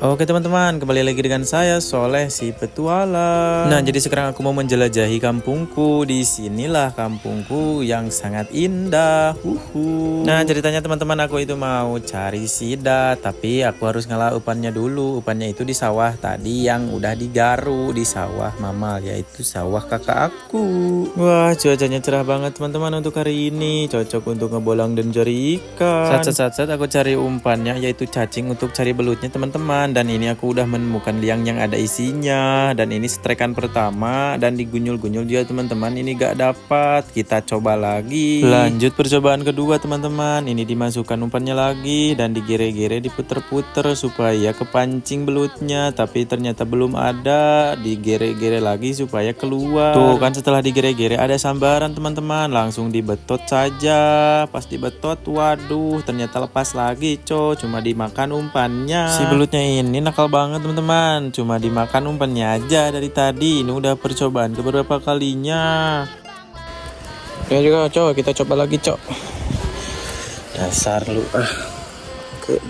Oke teman-teman, kembali lagi dengan saya Soleh si petualang. Nah, jadi sekarang aku mau menjelajahi kampungku. Disinilah kampungku yang sangat indah. Nah, ceritanya teman-teman, aku itu mau cari sidat, tapi aku harus ngalah upannya dulu. Upannya itu di sawah tadi yang udah digaru di sawah Mamal, yaitu sawah kakak aku. Wah, cuacanya cerah banget teman-teman untuk hari ini. Cocok untuk ngebolang dan cari ikan. Saat aku cari umpannya, yaitu cacing untuk cari belutnya teman-teman. Dan ini aku udah menemukan liang yang ada isinya. Dan ini strekan pertama dan digunyul-gunyul dia teman-teman. Ini gak dapat. Kita coba lagi. Lanjut percobaan kedua teman-teman. Ini dimasukkan umpannya lagi dan digere-gere, diputer-puter supaya kepancing belutnya. Tapi ternyata belum ada. Digere-gere lagi supaya keluar. Tuh kan, setelah digere-gere ada sambaran teman-teman. Langsung dibetot saja. Pas dibetot, waduh, ternyata lepas lagi cuma dimakan umpannya. Si belutnya ini nakal banget teman-teman, cuma dimakan umpannya aja dari tadi. Ini udah percobaan keberapa kalinya. Ya juga kita coba lagi dasar lu oke.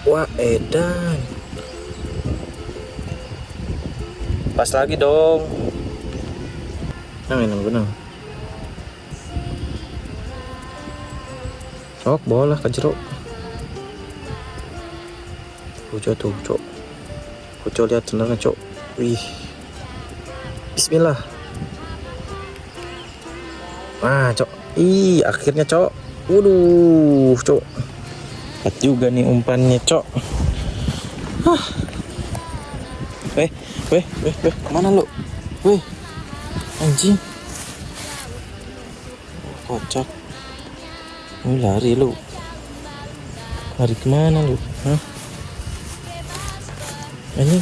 Wah, edan. Pas lagi dong. Yang benang. Cok, bola ke jeruk. Cok. Cok, lihat tendangan, Cok. Wih. Bismillah. Nah, Cok. Ih, akhirnya, Cok. Waduh, Cok. Dapat juga nih umpannya, Cok. Weh, kemana lu? Weh, anjing. Kocak. Lari lu. Lari kemana lu? Hah? Ini.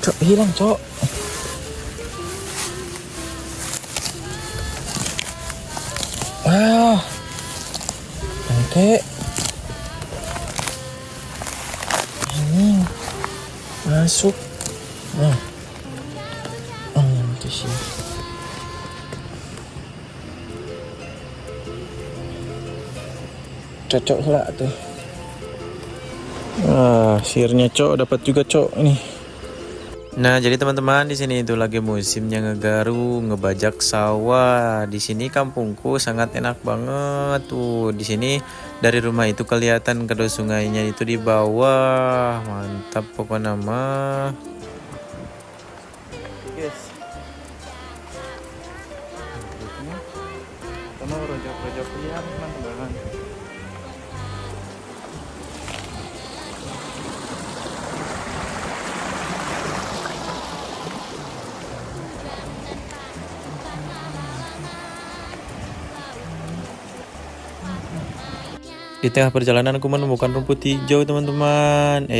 Cok, hilang, Cok. Ah. Bangke. Ini masuk. Nah. Itu sih. Cocok lah tuh. Sirnya, Cok, dapat juga, Cok, nih. Nah, jadi teman-teman, di sini itu lagi musimnya ngegaru, ngebajak sawah. Di sini kampungku sangat enak banget tuh. Di sini dari rumah itu kelihatan kedua sungainya itu di bawah. Mantap pokoknya mah. Yes. Kita mau rojok-rojok liang teman-teman. Di tengah perjalanan aku menemukan rumput hijau teman-teman.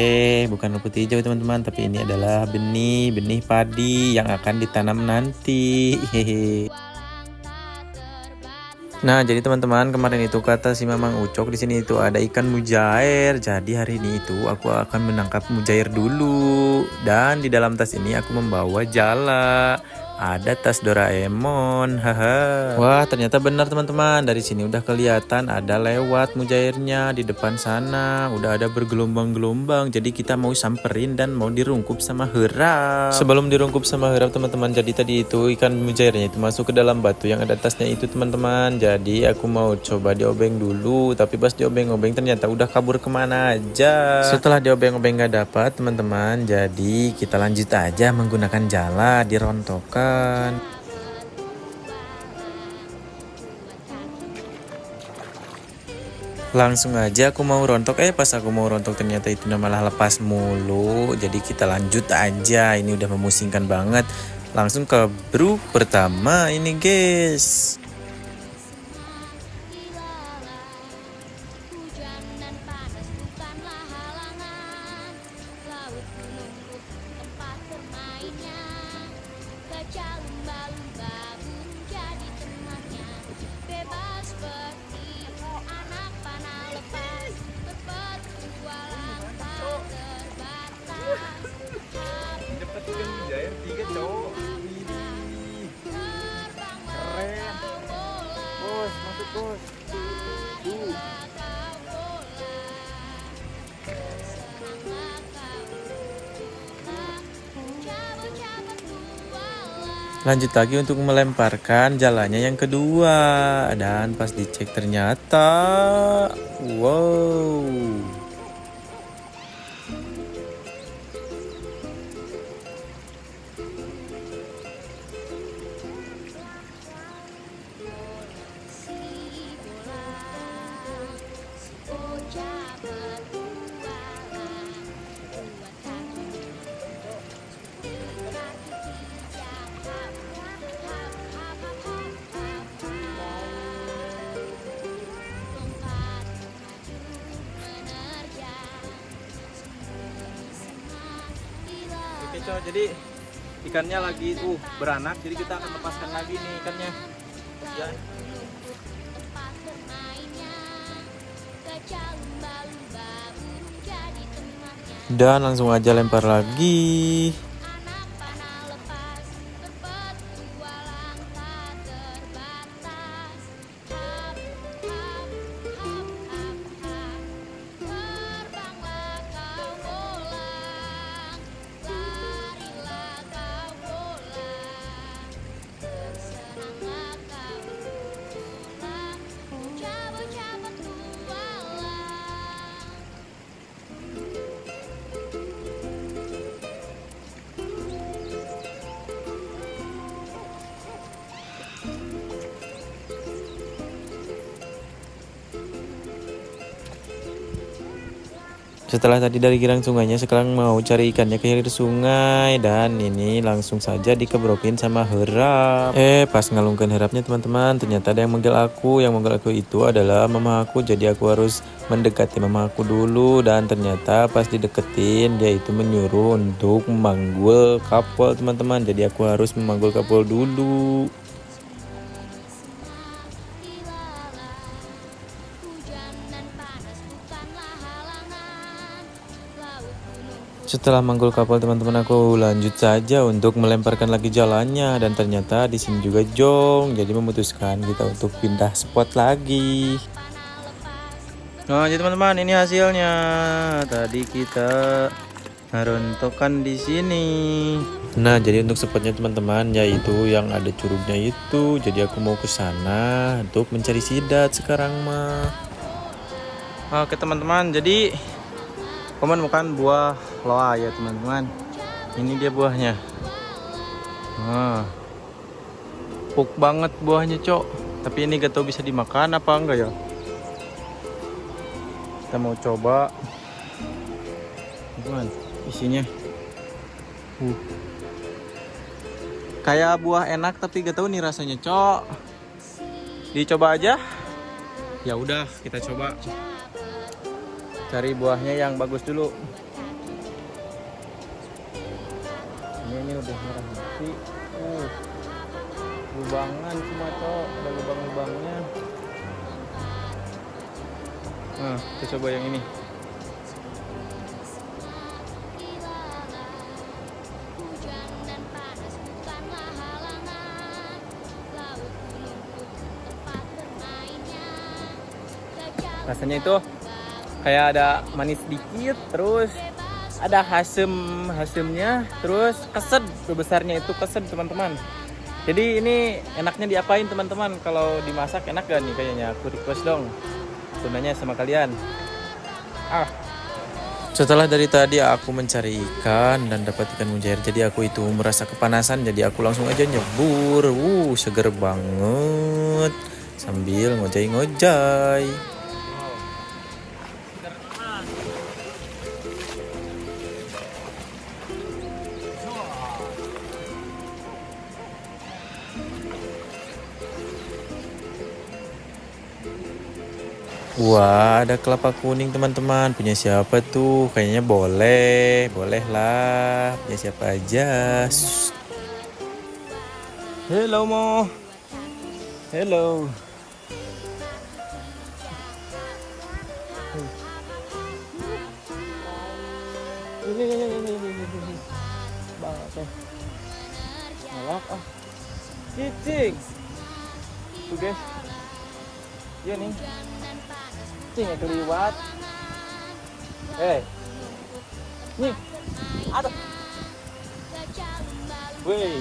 Bukan rumput hijau teman-teman, tapi ini adalah benih padi yang akan ditanam nanti. Hehe. Nah, jadi teman-teman, kemarin itu kata si Mamang Ucok di sini itu ada ikan mujair. Jadi hari ini itu aku akan menangkap mujair dulu. Dan di dalam tas ini aku membawa jala. Ada tas Doraemon, haha. Wah, ternyata benar teman-teman. Dari sini udah kelihatan ada lewat mujairnya di depan sana. Udah ada bergelombang-gelombang. Jadi kita mau samperin dan mau dirungkup sama herap. Sebelum dirungkup sama herap teman-teman, jadi tadi itu ikan mujairnya itu masuk ke dalam batu yang ada tasnya itu teman-teman. Jadi aku mau coba diobeng dulu. Tapi pas diobeng-obeng ternyata udah kabur kemana aja. Setelah diobeng-obeng gak dapat teman-teman, jadi kita lanjut aja menggunakan jala dirontokkan. Langsung aja aku mau rontok, pas aku mau rontok ternyata itu malah lepas mulu. Jadi kita lanjut aja, ini udah memusingkan banget. Langsung ke bruk pertama ini guys. Lanjut lagi untuk melemparkan jalannya yang kedua. Dan pas dicek ternyata wow. Oke coy, jadi ikannya lagi beranak, jadi kita akan lepaskan lagi nih ikannya ya. Dan langsung aja lempar lagi. Setelah tadi dari girang sungainya, sekarang mau cari ikannya ke hilir sungai. Dan ini langsung saja dikebrokin sama herap. Pas ngalungkan herapnya teman-teman, ternyata ada yang manggil aku. Yang manggil aku itu adalah mama aku. Jadi aku harus mendekati mama aku dulu. Dan ternyata pas dideketin, dia itu menyuruh untuk memanggul kapal teman-teman. Jadi aku harus memanggul kapal dulu. Setelah manggul kapal teman-teman, aku lanjut saja untuk melemparkan lagi jalannya. Dan ternyata di sini juga jong, jadi memutuskan kita untuk pindah spot lagi. Nah jadi teman-teman, ini hasilnya. Tadi kita rontokan di sini. Nah jadi untuk spotnya teman-teman, yaitu yang ada curugnya itu. Jadi aku mau ke sana untuk mencari sidat sekarang mah. Oke teman-teman, jadi aku menemukan buah loa ya teman-teman. Ini dia buahnya. Empuk banget buahnya cok. Tapi ini gak tahu bisa dimakan apa enggak ya. Kita mau coba. Teman, isinya. Kayak buah enak tapi gak tahu nih rasanya cok. Dicoba aja. Ya udah kita coba. Cari buahnya yang bagus dulu. Ini udah merah mati. Lubangan semua cok, ada lubang-lubangnya. Nah, kita coba yang ini. Rasanya itu kayak ada manis dikit, terus ada hasemnya, terus kesed, besarnya itu kesed teman-teman. Jadi ini enaknya diapain teman-teman? Kalau dimasak enak gak nih kayaknya? Aku request dong sebenarnya sama kalian. Setelah dari tadi aku mencari ikan dan dapat ikan mujair, jadi aku itu merasa kepanasan, jadi aku langsung aja nyebur. Seger banget sambil ngojay-ngojay. Wah, ada kelapa kuning teman-teman. Punya siapa tuh? Kayaknya boleh. Boleh lah. Punya siapa aja. Hello Mo. Hello. Malak Cicing. Tuh guys. Iya nih. Cing keliwat. Nih. Aduh. Wih.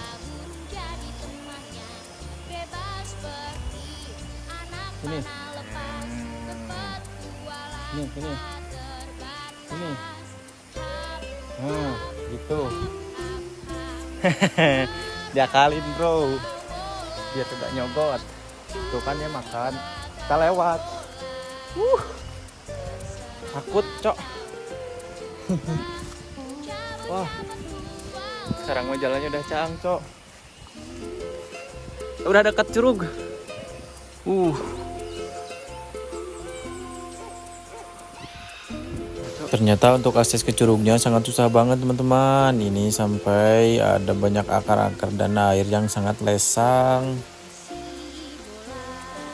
sini. Sini. Nah, gitu. Diakalin bro, biar tidak nyogot. Tuh kan dia makan, kita lewat. Takut cok. Wah, sekarang mah jalannya udah cang cok. Udah dekat curug. Ternyata untuk akses ke curugnya sangat susah banget teman-teman. Ini sampai ada banyak akar-akar dan air yang sangat lesang.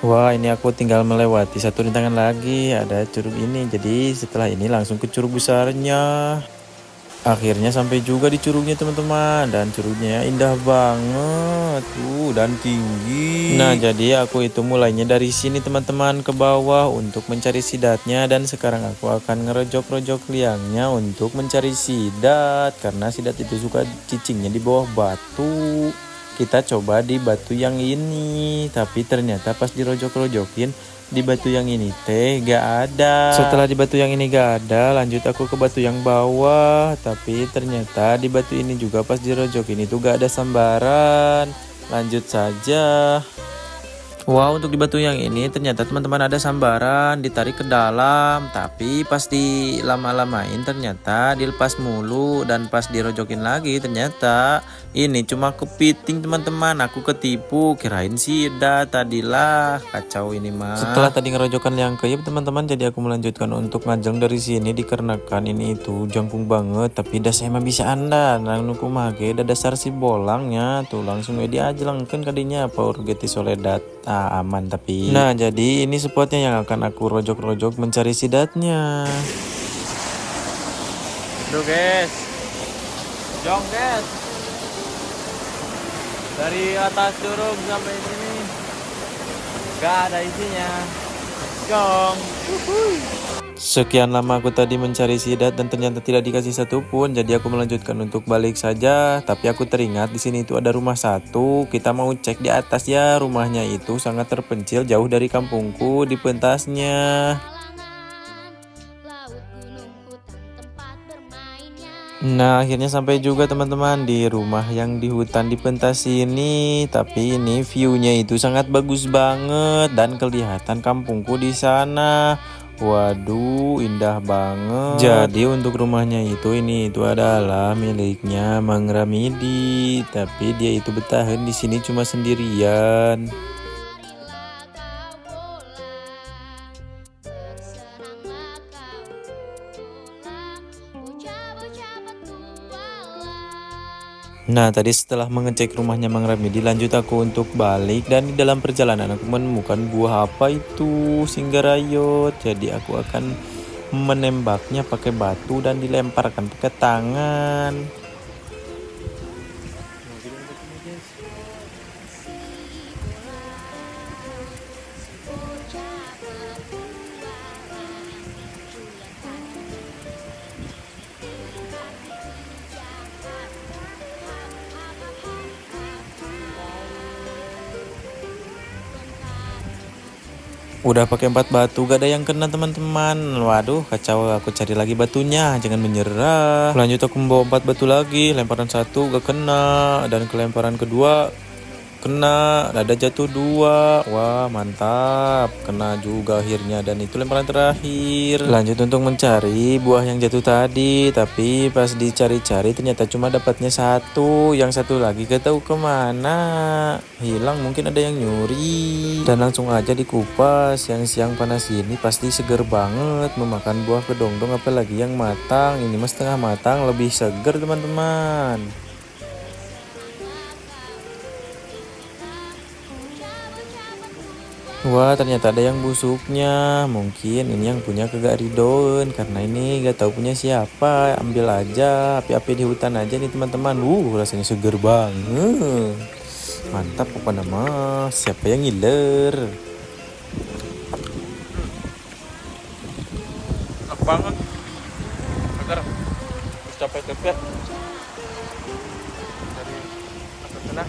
Wah, ini aku tinggal melewati satu rintangan lagi, ada curug ini. Jadi setelah ini langsung ke curug besarnya. Akhirnya sampai juga di curugnya teman-teman, dan curugnya indah banget dan tinggi. Nah, jadi aku itu mulainya dari sini teman-teman ke bawah untuk mencari sidatnya, dan sekarang aku akan ngerojok-rojok liangnya untuk mencari sidat karena sidat itu suka cicingnya di bawah batu. Kita coba di batu yang ini, tapi ternyata pas dirojok-rojokin di batu yang ini teh gak ada. Setelah di batu yang ini gak ada, lanjut aku ke batu yang bawah, tapi ternyata di batu ini juga pas dirojokin itu gak ada sambaran. Lanjut saja. Wow, untuk di batu yang ini ternyata teman-teman ada sambaran, ditarik ke dalam, tapi pas di lama-lamain ternyata dilepas mulu, dan pas dirojokin lagi ternyata ini cuma kepiting teman-teman. Aku ketipu, kirain sidat, tadilah kacau ini mah. Setelah tadi ngerojokkan yang keyep teman-teman, jadi aku melanjutkan untuk ngajeng dari sini dikarenakan ini itu jangkung banget, tapi dah saya mah bisa anda nangnuku mage dah dasar si bolangnya tuh langsung diajlengkeun kadinya paur geti soledad. Aman tapi. Nah, jadi ini spotnya yang akan aku rojok-rojok mencari sidatnya. Aduh guys, jong guys, dari atas curug sampai sini gak ada isinya. Jong. Sekian lama aku tadi mencari sidat dan ternyata tidak dikasih satupun. Jadi aku melanjutkan untuk balik saja. Tapi aku teringat di sini itu ada rumah satu. Kita mau cek di atas ya. Rumahnya itu sangat terpencil jauh dari kampungku di pentasnya. Nah, akhirnya sampai juga teman-teman di rumah yang di hutan di pentas ini. Tapi ini view-nya itu sangat bagus banget dan kelihatan kampungku di sana. Waduh, indah banget. Jadi untuk rumahnya itu adalah miliknya Mang Ramidi, tapi dia itu bertahan di sini cuma sendirian. Nah, tadi setelah mengecek rumahnya Mang Ramidi, lanjut aku untuk balik, dan di dalam perjalanan aku menemukan buah apa itu, Singgarayot. Jadi aku akan menembaknya pakai batu dan dilemparkan pakai tangan. Udah pakai 4 batu gak ada yang kena teman-teman. Waduh, kacau, aku cari lagi batunya, jangan menyerah. Lanjut aku membawa 4 batu lagi, lemparan 1 gak kena, dan kelemparan kedua kena, ada jatuh 2. Wah, mantap, kena juga akhirnya, dan itu lemparan terakhir. Lanjut untuk mencari buah yang jatuh tadi, tapi pas dicari-cari ternyata cuma dapatnya 1, yang satu lagi gak tahu kemana, hilang, mungkin ada yang nyuri. Dan langsung aja dikupas. Siang-siang panas ini pasti seger banget memakan buah kedongdong, apalagi yang matang. Ini mas setengah matang, lebih seger teman-teman. Wah, ternyata ada yang busuknya. Mungkin ini yang punya kagak ridon, karena ini gak tahu punya siapa. Ambil aja, api-api di hutan aja nih teman-teman. Rasanya seger banget. Mantap pokoknya mah. Siapa yang ngiler? Enak banget. Agar capek-capek dari apa sana.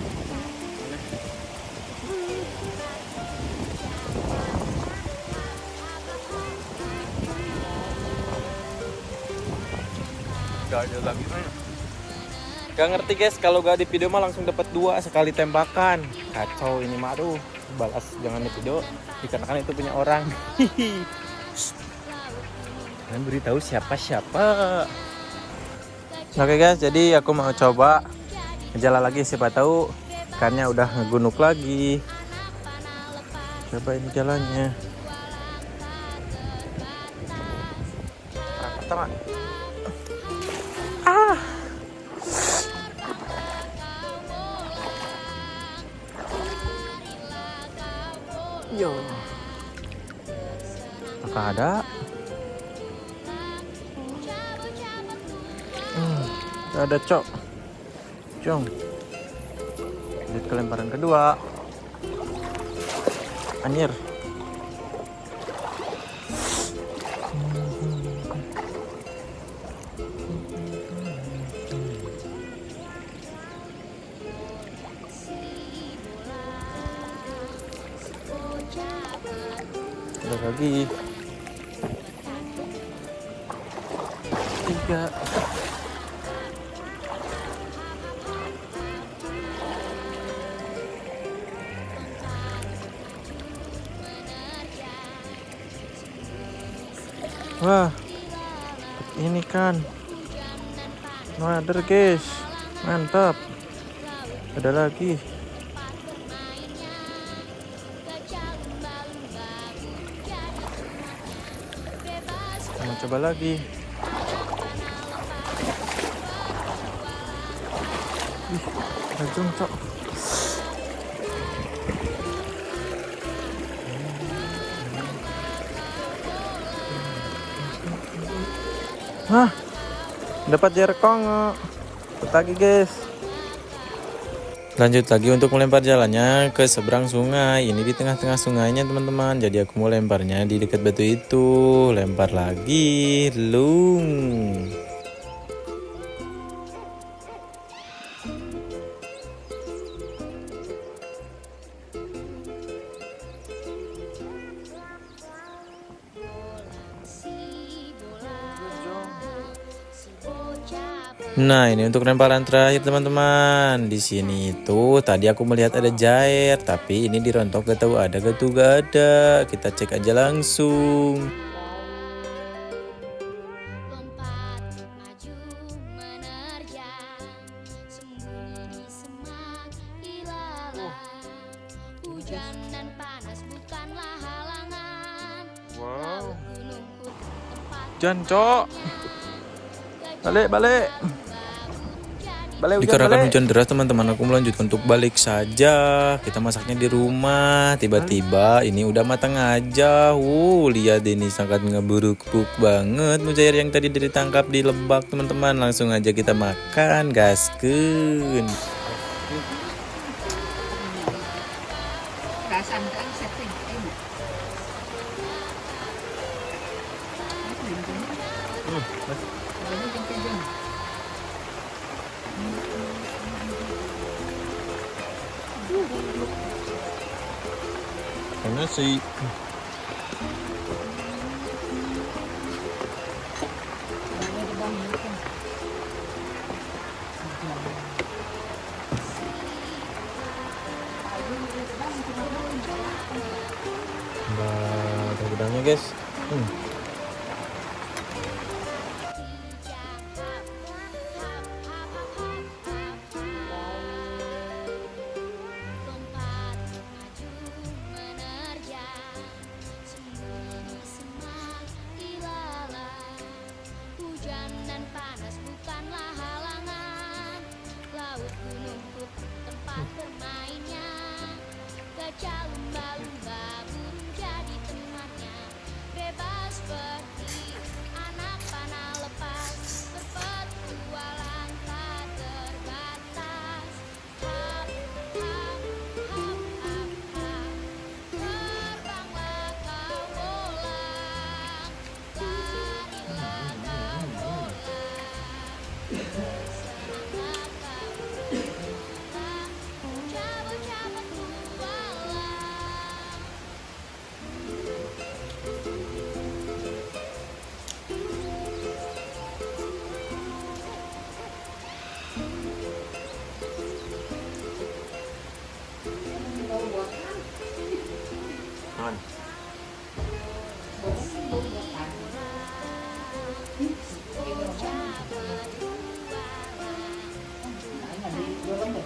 ada lagi. Gak ngerti guys, kalau gak di video mah langsung dapat 2 sekali tembakan. Kacau ini mah, aduh. Balas jangan di video, dikarenakan itu punya orang. Kalian beritahu siapa. Oke guys, jadi aku mau coba jalan lagi, siapa tahu ikannya udah ngegunuk lagi. Coba ini jalannya. Pertama. Yo. Apakah ada? Ada cok. Cong. Lihat kelemparan kedua. Anjir. Ada lagi 3. Wah, ini kan mother guys, mantap. Ada lagi. Mau coba lagi. Ih, rajung cok. Hah, dapat jerkong. Lagi guys. Lanjut lagi untuk melempar jalannya ke seberang sungai. Ini di tengah-tengah sungainya teman-teman. Jadi aku mau lemparnya di dekat batu itu. Lempar lagi, lung. Nah, ini untuk lemparan terakhir teman-teman. Di sini itu tadi aku melihat ada jair, tapi ini dirontok gak tahu ada gak tuh, gak ada. Kita cek aja langsung. Wow. Jancok. Balik. Dikarenakan hujan deras teman-teman, aku melanjutkan untuk balik saja. Kita masaknya di rumah. Tiba-tiba ini udah matang aja. Lihat ini sangat ngeburuk-buruk banget mujair yang tadi ditangkap di Lebak teman-teman. Langsung aja kita makan, gaskeun. Karena sih udangnya guys.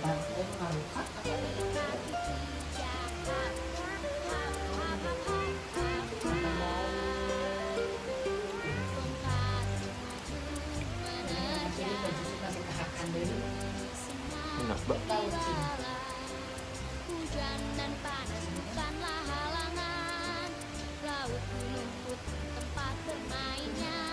Enak banget. Hujan dan panas bukanlah halangan. Laut gunung putih tempat bermainnya.